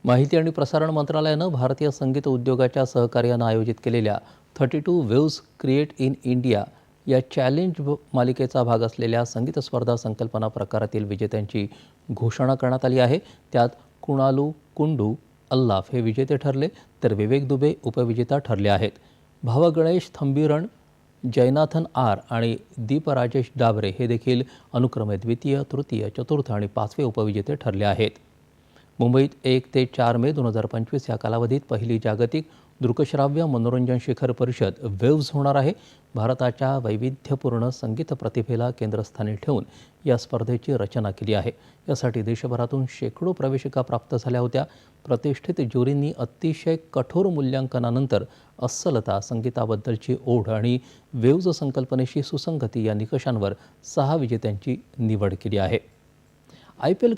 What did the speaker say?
माहिती आणि प्रसारण मंत्रालयानं भारतीय संगीत उद्योगाच्या सहकार्यानं आयोजित केलेल्या 32 वेव्स क्रिएट इन इंडिया या चॅलेंज मालिकेचा भाग असलेल्या संगीत स्पर्धा संकल्पना प्रकारातील विजेत्यांची घोषणा करण्यात आली आहे। त्यात कुणालू कुंडू अल्लाफ हे विजेते ठरले, तर विवेक दुबे उपविजेता ठरले आहेत। भाव गणेश थंबीरण, जयनाथन आर आणि दीप राजेश डाबरे हे देखील अनुक्रमे द्वितीय, तृतीय, चतुर्थ आणि पाचवे उपविजेते ठरले आहेत। मुंबईत 1 ते 4 मे 2025 या कालावधीत पहिली जागतिक दृकश्राव्य मनोरंजन शिखर परिषद वेव्ज होणार आहे। भारताच्या वैविध्यपूर्ण संगीत प्रतिभेला केंद्रस्थानी ठेवून या स्पर्धेची रचना केली आहे। यासाठी देशभरातून शेकडो प्रवेशिका प्राप्त झाल्या होत्या। प्रतिष्ठित ज्युरींनी अतिशय कठोर मूल्यांकनानंतर अस्सलता, संगीताबद्दलची ओढ आणि वेव्ज संकल्पनेशी सुसंगती या निकषांवर 6 विजेत्यांची निवड केली आहे। IPL